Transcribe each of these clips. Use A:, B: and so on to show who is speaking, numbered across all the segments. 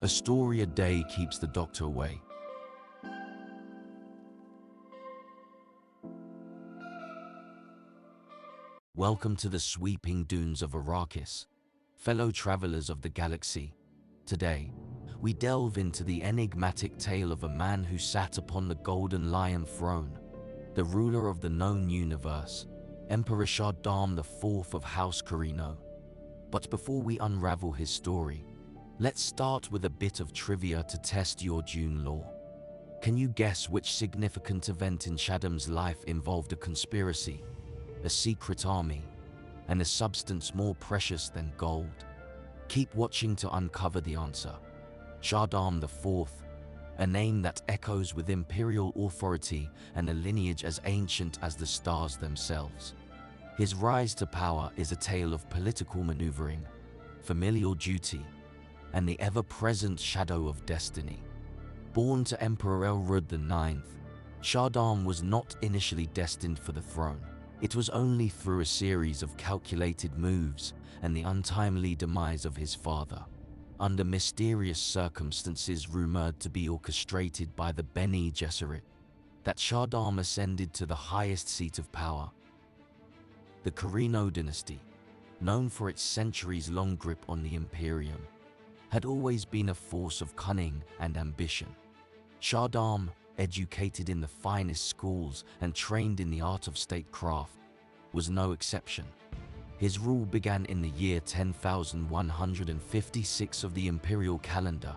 A: A story a day keeps the doctor away. Welcome to the sweeping dunes of Arrakis, fellow travelers of the galaxy. Today, we delve into the enigmatic tale of a man who sat upon the Golden Lion throne, the ruler of the known universe, Emperor Shaddam IV of House Corrino. But before we unravel his story, let's start with a bit of trivia to test your Dune lore. Can you guess which significant event in Shaddam's life involved a conspiracy, a secret army, and a substance more precious than gold? Keep watching to uncover the answer. Shaddam IV, a name that echoes with imperial authority and a lineage as ancient as the stars themselves. His rise to power is a tale of political maneuvering, familial duty, and the ever-present shadow of destiny. Born to Emperor Elrond IX, Shaddam was not initially destined for the throne. It was only through a series of calculated moves and the untimely demise of his father, under mysterious circumstances rumored to be orchestrated by the Bene Gesserit, that Shaddam ascended to the highest seat of power. The Corrino dynasty, known for its centuries-long grip on the Imperium, had always been a force of cunning and ambition. Shaddam, educated in the finest schools and trained in the art of statecraft, was no exception. His rule began in the year 10,156 of the imperial calendar,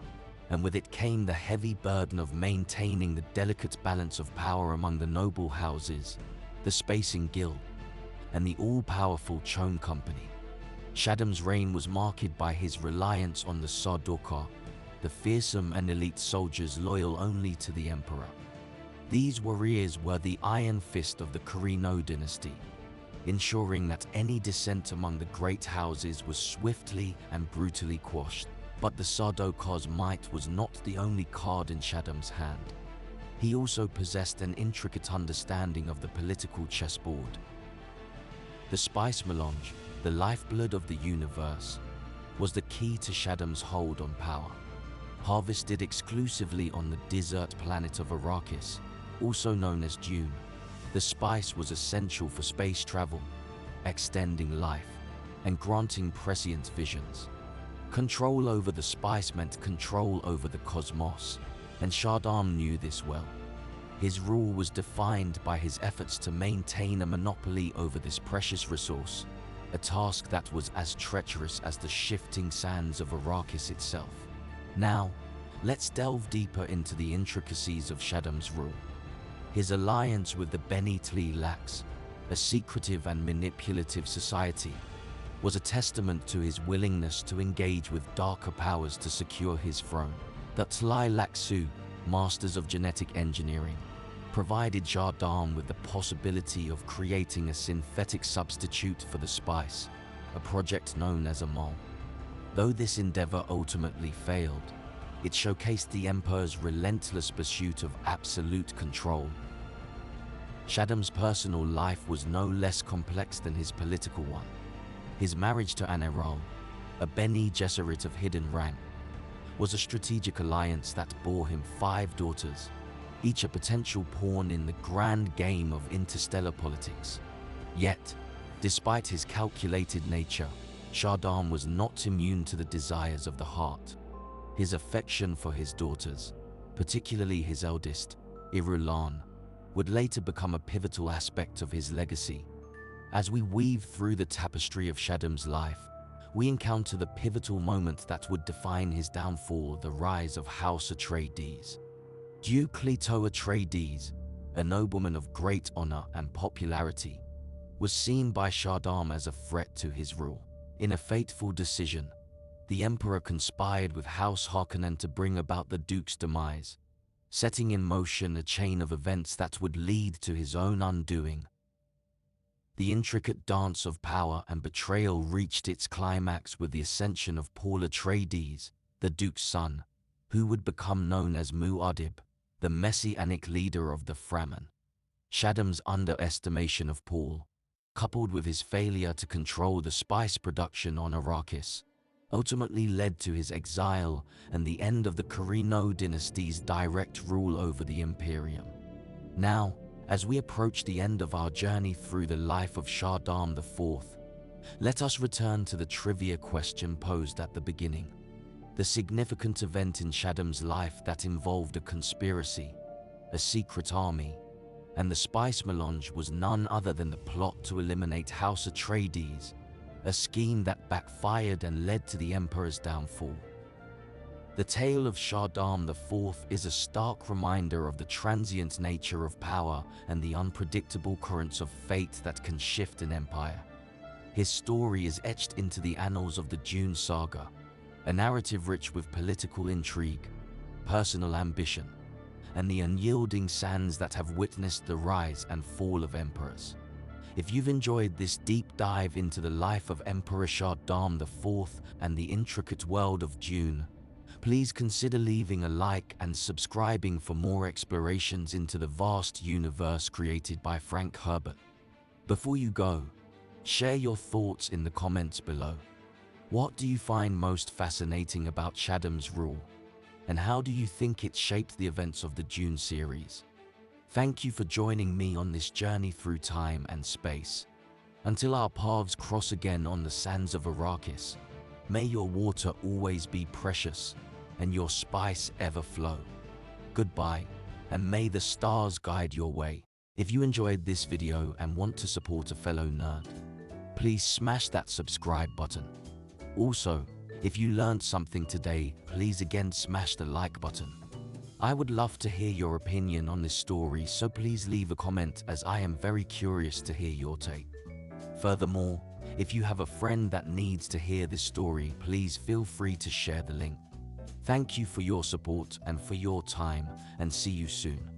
A: and with it came the heavy burden of maintaining the delicate balance of power among the noble houses, the Spacing Guild, and the all-powerful Chone Company. Shaddam's reign was marked by his reliance on the Sardaukar, the fearsome and elite soldiers loyal only to the emperor. These warriors were the iron fist of the Corrino dynasty, ensuring that any dissent among the great houses was swiftly and brutally quashed. But the Sardaukar's might was not the only card in Shaddam's hand. He also possessed an intricate understanding of the political chessboard. The spice melange, the lifeblood of the universe, was the key to Shaddam's hold on power. Harvested exclusively on the desert planet of Arrakis, also known as Dune, the spice was essential for space travel, extending life, and granting prescient visions. Control over the spice meant control over the cosmos, and Shaddam knew this well. His rule was defined by his efforts to maintain a monopoly over this precious resource, a task that was as treacherous as the shifting sands of Arrakis itself. Now, let's delve deeper into the intricacies of Shaddam's rule. His alliance with the Bene Tleilax, a secretive and manipulative society, was a testament to his willingness to engage with darker powers to secure his throne. The Tleilaxu, masters of genetic engineering, provided Shaddam with the possibility of creating a synthetic substitute for the spice, a project known as Amal. Though this endeavor ultimately failed, it showcased the Emperor's relentless pursuit of absolute control. Shaddam's personal life was no less complex than his political one. His marriage to Aneral, a Bene Gesserit of hidden rank, was a strategic alliance that bore him 5 daughters, each a potential pawn in the grand game of interstellar politics. Yet, despite his calculated nature, Shaddam was not immune to the desires of the heart. His affection for his daughters, particularly his eldest, Irulan, would later become a pivotal aspect of his legacy. As we weave through the tapestry of Shaddam's life, we encounter the pivotal moment that would define his downfall: the rise of House Atreides. Duke Leto Atreides, a nobleman of great honor and popularity, was seen by Shaddam as a threat to his rule. In a fateful decision, the Emperor conspired with House Harkonnen to bring about the Duke's demise, setting in motion a chain of events that would lead to his own undoing. The intricate dance of power and betrayal reached its climax with the ascension of Paul Atreides, the Duke's son, who would become known as Muad'Dib, the messianic leader of the Fremen. Shaddam's underestimation of Paul, coupled with his failure to control the spice production on Arrakis, ultimately led to his exile and the end of the Corrino dynasty's direct rule over the Imperium. Now, as we approach the end of our journey through the life of Shaddam IV, let us return to the trivia question posed at the beginning. The significant event in Shaddam's life that involved a conspiracy, a secret army, and the spice melange was none other than the plot to eliminate House Atreides, a scheme that backfired and led to the Emperor's downfall. The tale of Shaddam IV is a stark reminder of the transient nature of power and the unpredictable currents of fate that can shift an empire. His story is etched into the annals of the Dune saga, a narrative rich with political intrigue, personal ambition, and the unyielding sands that have witnessed the rise and fall of emperors. If you've enjoyed this deep dive into the life of Emperor Shaddam IV and the intricate world of Dune, please consider leaving a like and subscribing for more explorations into the vast universe created by Frank Herbert. Before you go, share your thoughts in the comments below. What do you find most fascinating about Shaddam's rule? And how do you think it shaped the events of the Dune series? Thank you for joining me on this journey through time and space. Until our paths cross again on the sands of Arrakis, may your water always be precious and your spice ever flow. Goodbye, and may the stars guide your way. If you enjoyed this video and want to support a fellow nerd, please smash that subscribe button. Also, if you learned something today, please again smash the like button. I would love to hear your opinion on this story, so please leave a comment as I am very curious to hear your take. Furthermore, if you have a friend that needs to hear this story, please feel free to share the link. Thank you for your support and for your time, and see you soon.